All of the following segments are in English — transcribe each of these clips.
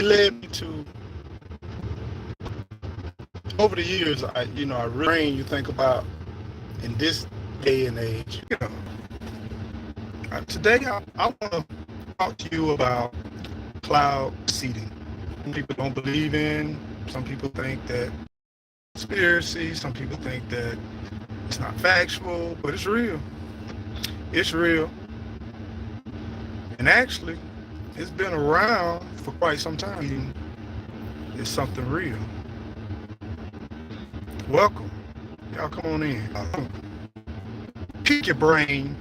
it led me to, over the years, I really, you think about in this day and age, today I want to talk to you about cloud seeding. Some people don't believe in, some people think that conspiracy, some people think that it's not factual, but it's real. It's real. And actually, it's been around for quite some time. It's something real. Welcome. Y'all come on in. Pick your brain.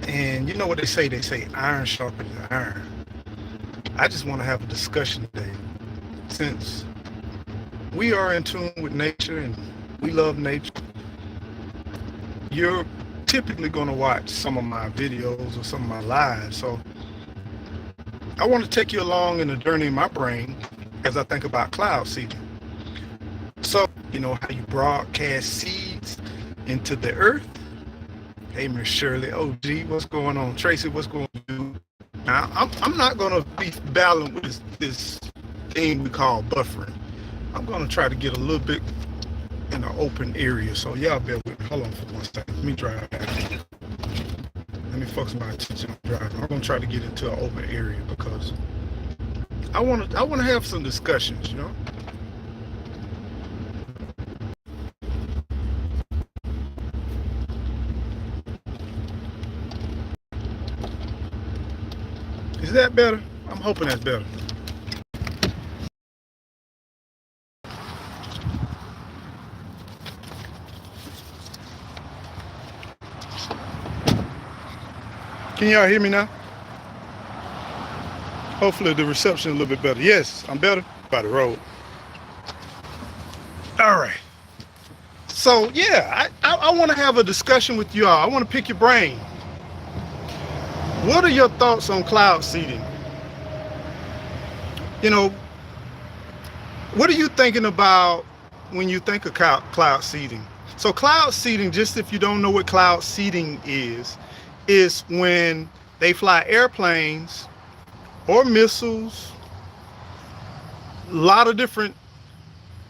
And you know what they say? They say iron sharpens iron. I just want to have a discussion today. Since we are in tune with nature and we love nature, you're typically going to watch some of my videos or some of my lives. So I want to take you along in a journey in my brain as I think about cloud seeding. So, how you broadcast seeds into the earth. Hey, Miss Shirley. Oh, gee, what's going on? Tracy, what's going on? Now, I'm not going to be battling with this thing we call buffering. I'm going to try to get a little bit in an open area. So y'all bear with me. Hold on for 1 second. Let me drive back. Let me focus my attention on driving. I'm going to try to get into an open area because I want to have some discussions, Is that better? I'm hoping that's better. Can y'all hear me now? Hopefully the reception is a little bit better. Yes, I'm better by the road. All right. So yeah, I want to have a discussion with y'all. I want to pick your brain. What are your thoughts on cloud seeding? What are you thinking about when you think of cloud seeding? So cloud seeding, just if you don't know what cloud seeding is when they fly airplanes or missiles, a lot of different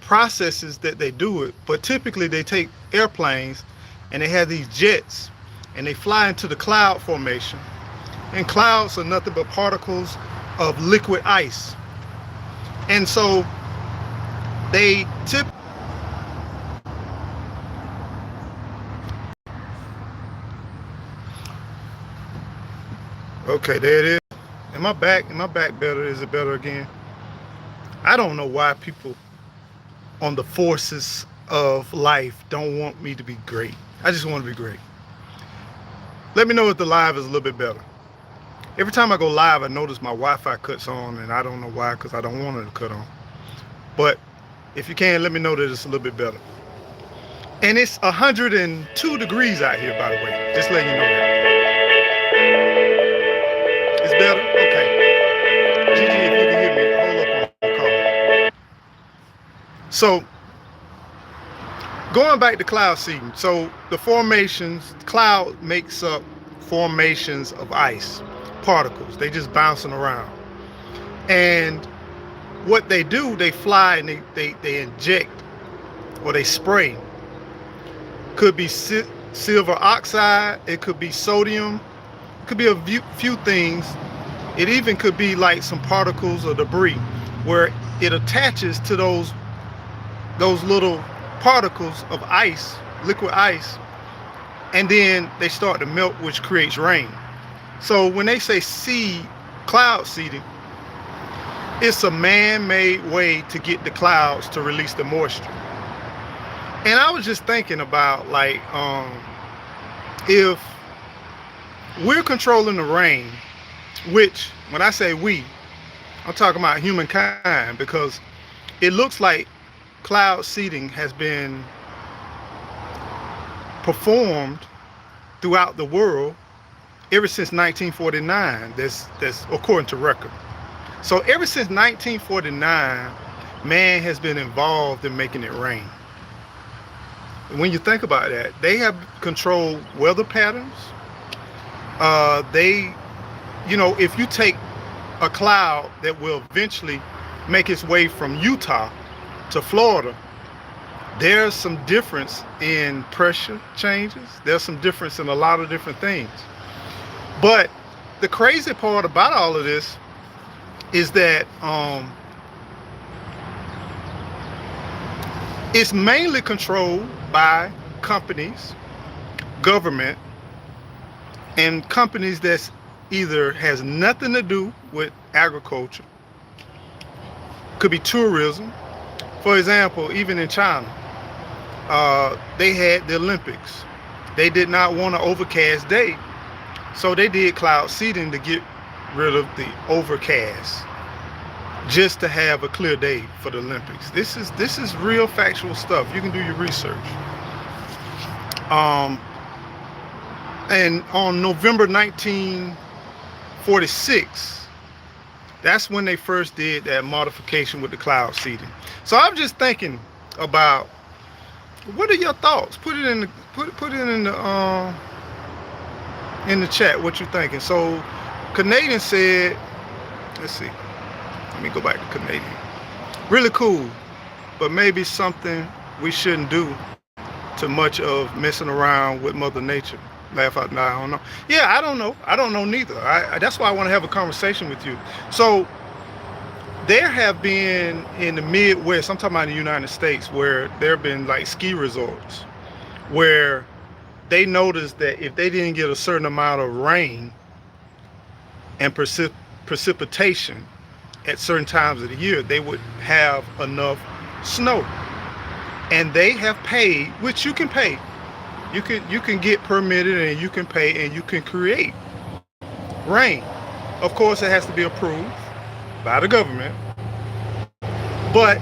processes that they do it, but typically they take airplanes and they have these jets and they fly into the cloud formation. And clouds are nothing but particles of liquid ice. And so they Okay, there it is. Am I back better? Is it better again? I don't know why people on the forces of life don't want me to be great. I just want to be great. Let me know if the live is a little bit better. Every time I go live, I notice my Wi-Fi cuts on, and I don't know why, because I don't want it to cut on. But if you can, let me know that it's a little bit better. And it's 102 degrees out here, by the way. Just letting you know that. It's better? Okay. Gigi, if you can hear me, hold up on the call. So, going back to cloud seeding. So, the formations, cloud makes up formations of ice, particles. They just bouncing around. And what they do, they fly and they inject or they spray. Could be silver oxide, it could be sodium, it could be a few things. It even could be like some particles or debris where it attaches to those little particles of ice, liquid ice, and then they start to melt, which creates rain. So when they say cloud seeding, it's a man-made way to get the clouds to release the moisture. And I was just thinking about if we're controlling the rain, which when I say we, I'm talking about humankind, because it looks like cloud seeding has been performed throughout the world ever since 1949. That's according to record. So ever since 1949, man has been involved in making it rain. When you think about that, they have controlled weather patterns. If you take a cloud that will eventually make its way from Utah to Florida, there's some difference in pressure changes. There's some difference in a lot of different things. But the crazy part about all of this is that it's mainly controlled by companies, government, and companies that's either has nothing to do with agriculture. Could be tourism. For example, even in China, they had the Olympics. They did not want an overcast day, so they did cloud seeding to get rid of the overcast, just to have a clear day for the Olympics. This is real factual stuff. You can do your research. And on November 1946, that's when they first did that modification with the cloud seeding. So I'm just thinking about, what are your thoughts? Put it in the in the chat. What you thinking? So Canadian said, let's see. Let me go back to Canadian. Really cool, but maybe something we shouldn't do too much of, messing around with Mother Nature. Laugh out loud. I don't know. Yeah, I don't know. I don't know neither. That's why I want to have a conversation with you. So there have been in the Midwest, I'm talking about the United States, where there have been like ski resorts where they noticed that if they didn't get a certain amount of rain and precipitation at certain times of the year, they would have enough snow. And they have paid, which you can pay. You can get permitted, and you can pay, and you can create rain. Of course, it has to be approved by the government, but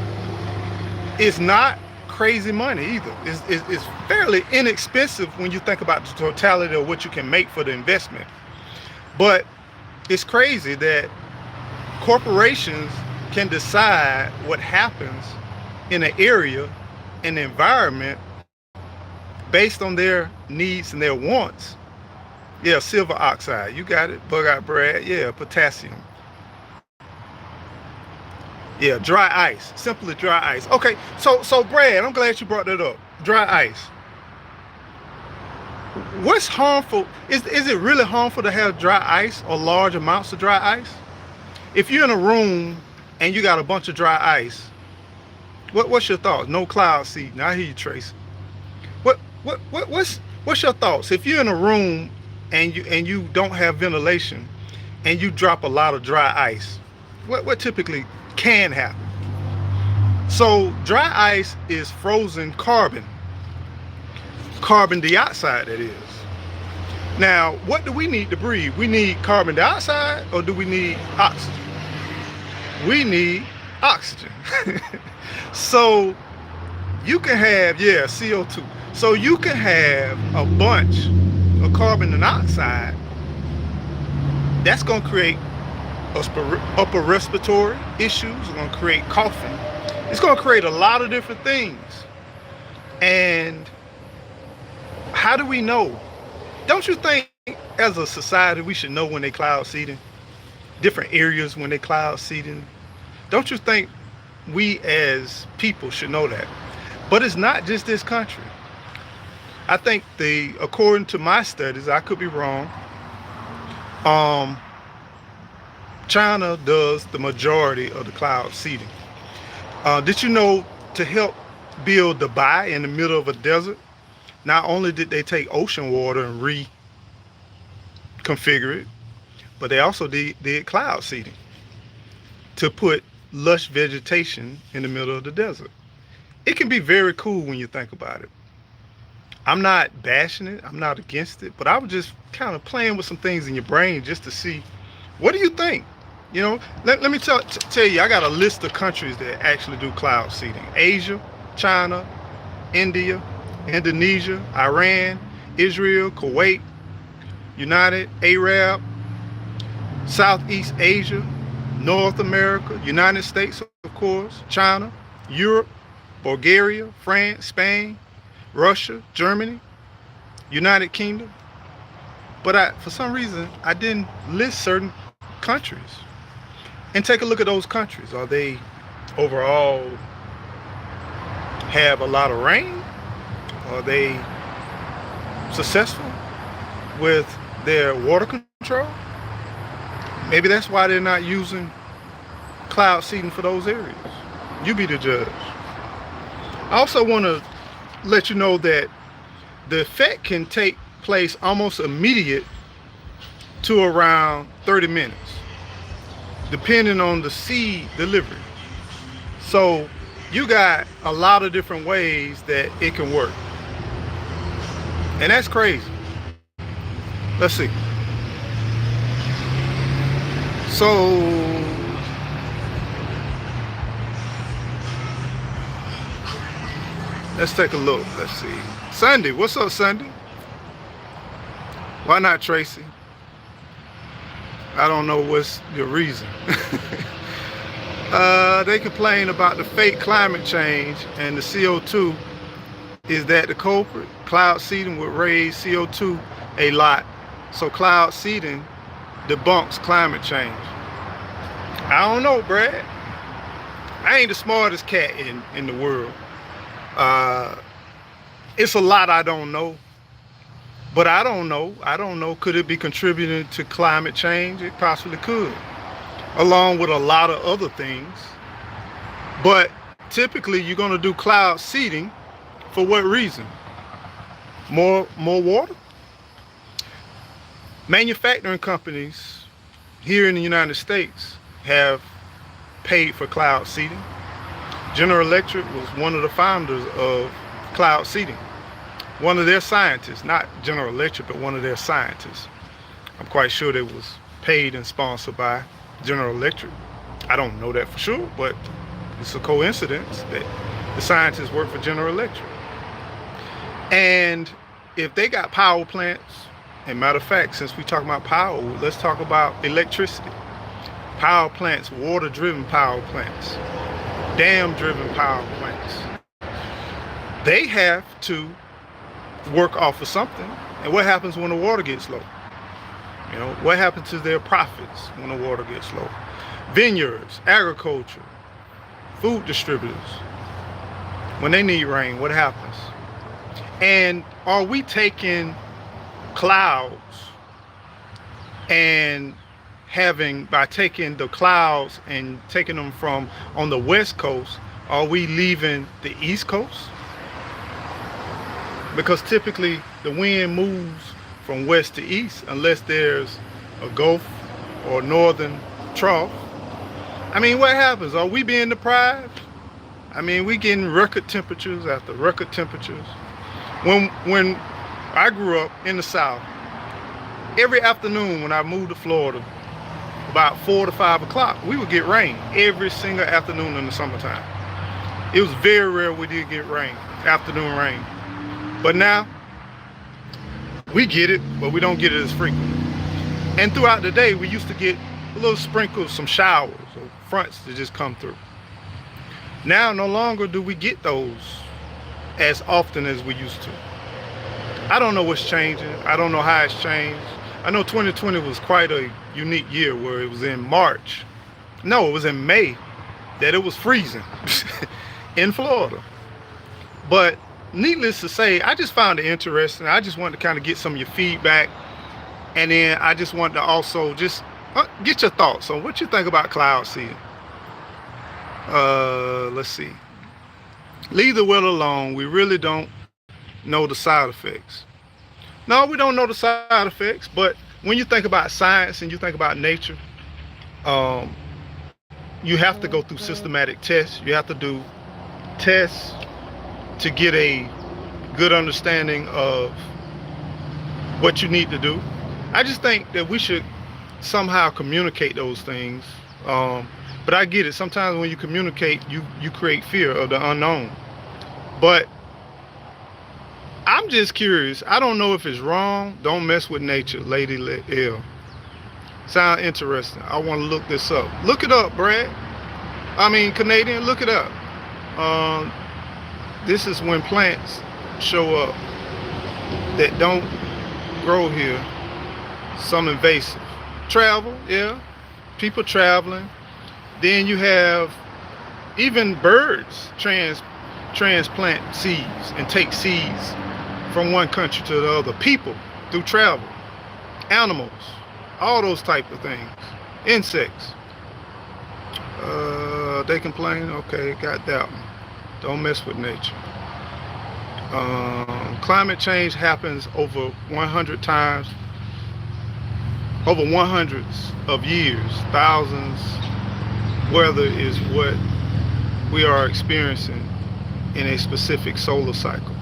it's not crazy money either. It's fairly inexpensive when you think about the totality of what you can make for the investment. But it's crazy that corporations can decide what happens in an area, in the environment, based on their needs and their wants. Yeah, silver oxide, you got it. Bug-out Brad, yeah, potassium. Yeah, dry ice, simply dry ice. Okay, so Brad, I'm glad you brought that up. Dry ice. What's harmful? Is it really harmful to have dry ice or large amounts of dry ice? If you're in a room and you got a bunch of dry ice, what's your thoughts? No cloud seeding. I hear you, Tracy. What's your thoughts? If you're in a room and you don't have ventilation and you drop a lot of dry ice, what typically can happen? So dry ice is frozen carbon dioxide, that is. Now, what do we need to breathe? We need carbon dioxide, or do we need oxygen? We need oxygen. So you can have, yeah, CO2. So you can have a bunch of carbon monoxide. That's going to create upper respiratory issues. It's going to create coughing. It's going to create a lot of different things. And how do we know? Don't you think as a society we should know when they cloud seeding? Different areas when they cloud seeding? Don't you think we as people should know that? But it's not just this country. I think according to my studies, I could be wrong, China does the majority of the cloud seeding. Did you know, to help build Dubai in the middle of a desert, not only did they take ocean water and reconfigure it, but they also did cloud seeding to put lush vegetation in the middle of the desert. It can be very cool when you think about it. I'm not bashing it, I'm not against it, but I was just kind of playing with some things in your brain just to see, what do you think? You know, let me tell you, I got a list of countries that actually do cloud seeding. Asia, China, India, Indonesia, Iran, Israel, Kuwait, United Arab, Southeast Asia, North America, United States, of course, China, Europe, Bulgaria, France, Spain, Russia, Germany, United Kingdom. But for some reason, I didn't list certain countries. And take a look at those countries. Are they overall have a lot of rain? Are they successful with their water control? Maybe that's why they're not using cloud seeding for those areas. You be the judge. I also want to let you know that the effect can take place almost immediate to around 30 minutes, depending on the seed delivery. So you got a lot of different ways that it can work. And that's crazy. Let's see. So let's take a look. Let's see. Sunday, what's up, Sunday? Why not Tracy? I don't know what's your reason. They complain about the fake climate change and the CO2. Is that the culprit? Cloud seeding would raise CO2 a lot. So cloud seeding debunks climate change. I don't know, Brad. I ain't the smartest cat in the world. It's a lot I don't know. But I don't know. Could it be contributing to climate change? It possibly could, along with a lot of other things. But typically you're going to do cloud seeding for what reason? More water? Manufacturing companies here in the United States have paid for cloud seeding. General Electric was one of the founders of cloud seeding. One of their scientists, not General Electric, but one of their scientists. I'm quite sure they was paid and sponsored by General Electric. I don't know that for sure, but it's a coincidence that the scientists work for General Electric. And if they got power plants, and matter of fact, since we talk about power, let's talk about electricity. Power plants, water-driven power plants, dam-driven power plants. They have to work off of something. And what happens when the water gets low? You know, what happens to their profits when the water gets low? Vineyards, agriculture, food distributors, when they need rain, what happens? And are we taking clouds and by taking the clouds and taking them from on the west coast, are we leaving the east coast? Because typically the wind moves from west to east unless there's a gulf or northern trough. I mean, what happens? Are we being deprived? I mean, we getting record temperatures after record temperatures. When I grew up in the South, every afternoon when I moved to Florida, about 4 to 5 o'clock, we would get rain every single afternoon in the summertime. It was very rare we did get rain, afternoon rain. But now, we get it, but we don't get it as frequently. And throughout the day, we used to get a little sprinkles, some showers or fronts that just come through. Now, no longer do we get those as often as we used to. I don't know what's changing. I don't know how it's changed. I know 2020 was quite a unique year where it was in March. No, it was in May that it was freezing in Florida. But needless to say, I just found it interesting. I just wanted to kind of get some of your feedback. And then I just wanted to also just get your thoughts on what you think about cloud seeding. Let's see. Leave the well alone. We really don't know the side effects. No, we don't know the side effects, but when you think about science and you think about nature, you have to go through systematic tests. You have to do tests to get a good understanding of what you need to do. I just think that we should somehow communicate those things. But I get it. Sometimes when you communicate, you create fear of the unknown. But I'm just curious. I don't know if it's wrong. Don't mess with nature, Lady L. Sound interesting. I want to look this up. Look it up, Brad. I mean, Canadian, look it up. This is when plants show up that don't grow here. Some invasive. Travel, yeah. People traveling. Then you have even birds transplant seeds and take seeds from one country to the other. People through travel, animals, all those type of things. Insects. They complain. Okay, got that one. Don't mess with nature. Climate change happens over 100 times, over 100s of years, thousands. Weather is what we are experiencing in a specific solar cycle.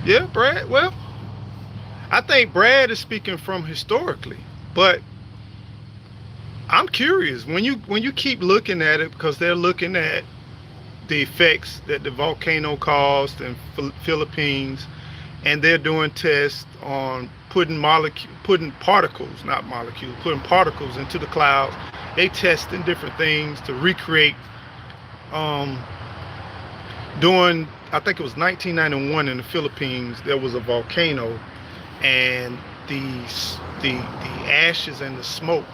Yeah, Brad. Well, I think Brad is speaking from historically, but I'm curious when you keep looking at it, because they're looking at the effects that the volcano caused in Philippines, and they're doing tests on putting particles, not molecules, putting particles into the clouds. They testing different things to recreate. During, I think it was 1991 in the Philippines, there was a volcano, and the ashes and the smoke,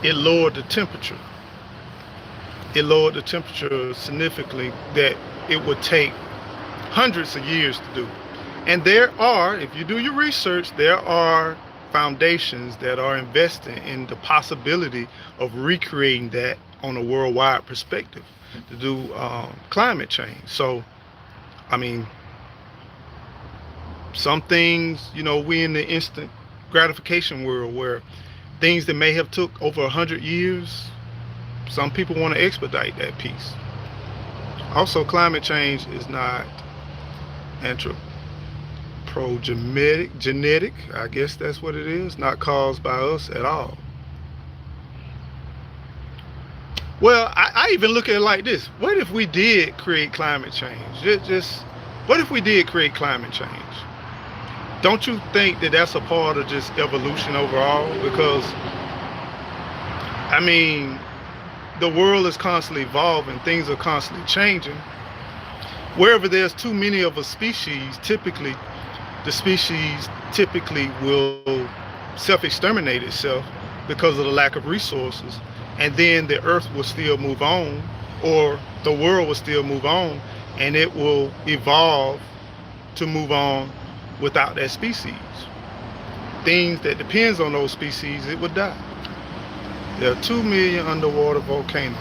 it lowered the temperature. It lowered the temperature significantly, that it would take hundreds of years to do. And there are, if you do your research, there are foundations that are investing in the possibility of recreating that on a worldwide perspective to do climate change. So, I mean, some things, we in the instant gratification world where things that may have took over 100 years, some people want to expedite that piece. Also, climate change is not genetic, I guess that's what it is, not caused by us at all. Well, I even look at it like this. What if we did create climate change? What if we did create climate change? Don't you think that that's a part of just evolution overall? Because, I mean, the world is constantly evolving, things are constantly changing. Wherever there's too many of a species, typically, the species will self-exterminate itself because of the lack of resources. And then the earth will still move on, or the world will still move on, and it will evolve to move on without that species. Things that depends on those species, it would die. There are 2 million underwater volcanoes.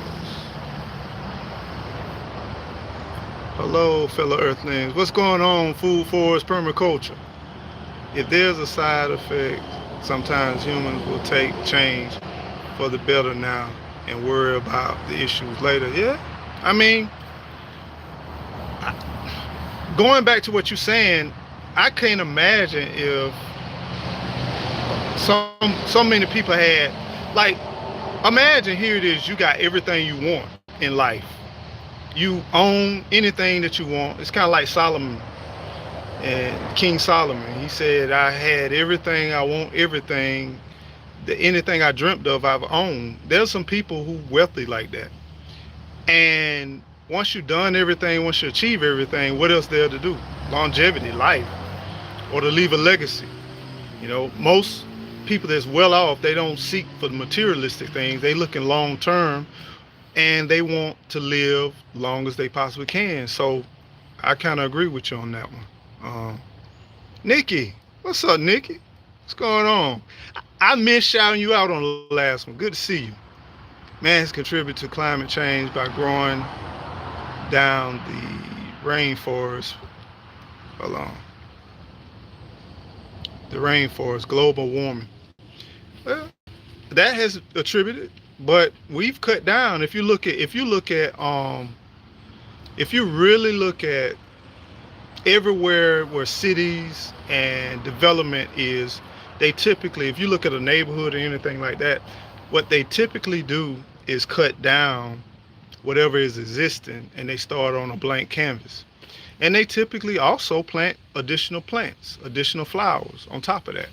Hello, fellow earthlings. What's going on, food forest permaculture? If there's a side effect, sometimes humans will take change for the better now and worry about the issues later. Yeah, I mean, going back to what you're saying, I can't imagine if so many people had, like, imagine here it is, you got everything you want in life. You own anything that you want. It's kind of like Solomon and King Solomon. He said, I had everything, I want everything. Anything I dreamt of, I've owned. There's some people who wealthy like that. And once you've done everything, once you achieve everything, what else there to do? Longevity, life, or to leave a legacy. Most people that's well off, they don't seek for the materialistic things. They looking long term, and they want to live long as they possibly can. So I kind of agree with you on that one. Nikki, what's up, Nikki? What's going on? I missed shouting you out on the last one. Good to see you. Man has contributed to climate change by growing down the rainforest. Hold on. The rainforest, global warming. Well, that has attributed, but we've cut down. If you really look at everywhere where cities and development is, they typically, if you look at a neighborhood or anything like that, what they typically do is cut down whatever is existing, and they start on a blank canvas. And they typically also plant additional plants, additional flowers on top of that.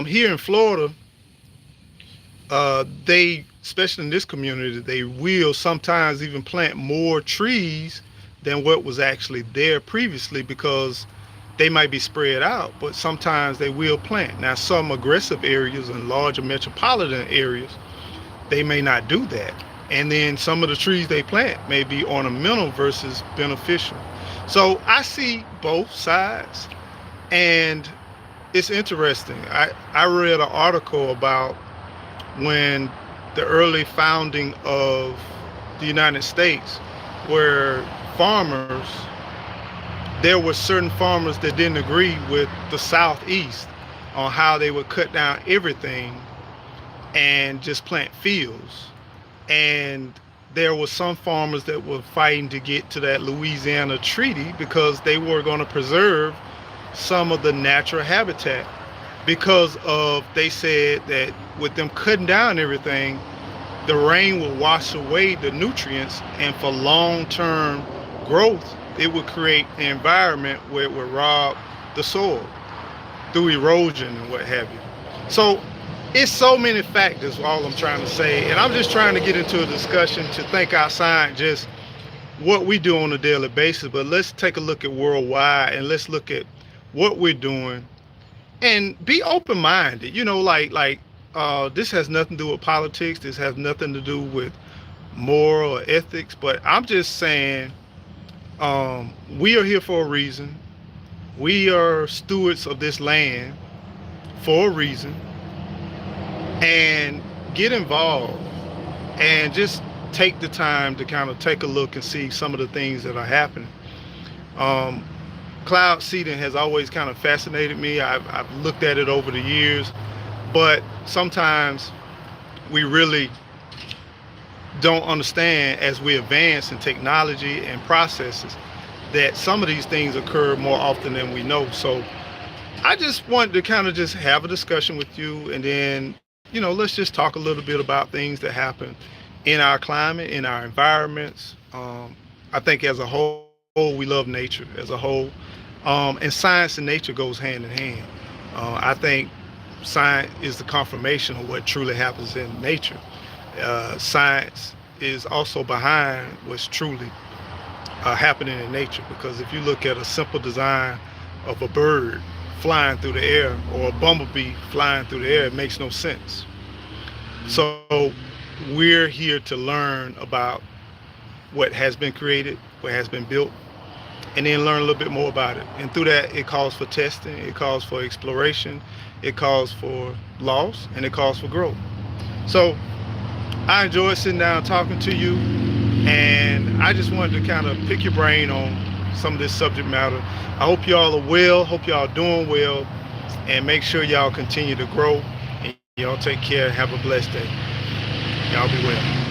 Here in Florida, they, especially in this community, they will sometimes even plant more trees than what was actually there previously, because they might be spread out, but sometimes they will plant. Now, some aggressive areas and larger metropolitan areas, they may not do that. And then some of the trees they plant may be ornamental versus beneficial. So I see both sides, and it's interesting. I read an article about when the early founding of the United States, where farmers, there were certain farmers that didn't agree with the Southeast on how they would cut down everything and just plant fields. And there were some farmers that were fighting to get to that Louisiana Treaty because they were going to preserve some of the natural habitat, because of, they said that with them cutting down everything, the rain will wash away the nutrients, and for long-term growth it would create an environment where it would rob the soil through erosion and what have you. So it's so many factors, all I'm trying to say, and I'm just trying to get into a discussion to think outside just what we do on a daily basis. But let's take a look at worldwide, and let's look at what we're doing and be open-minded. This has nothing to do with politics. This has nothing to do with moral or ethics. But I'm just saying, we are here for a reason. We are stewards of this land for a reason. And get involved and just take the time to kind of take a look and see some of the things that are happening. Cloud seeding has always kind of fascinated me. I've looked at it over the years, but sometimes we really don't understand, as we advance in technology and processes, that some of these things occur more often than we know. So I just wanted to kind of just have a discussion with you, and then let's just talk a little bit about things that happen in our climate, in our environments. I think as a whole, we love nature as a whole. And science and nature goes hand in hand. I think science is the confirmation of what truly happens in nature. Science is also behind what's truly happening in nature, because if you look at a simple design of a bird flying through the air, or a bumblebee flying through the air, it makes no sense. So we're here to learn about what has been created, what has been built, and then learn a little bit more about it. And through that, it calls for testing, it calls for exploration, it calls for loss, and it calls for growth. So I enjoyed sitting down talking to you, and I just wanted to kind of pick your brain on some of this subject matter. I hope y'all are well, hope y'all doing well, and make sure y'all continue to grow, and y'all take care. Have a blessed day. Y'all be well.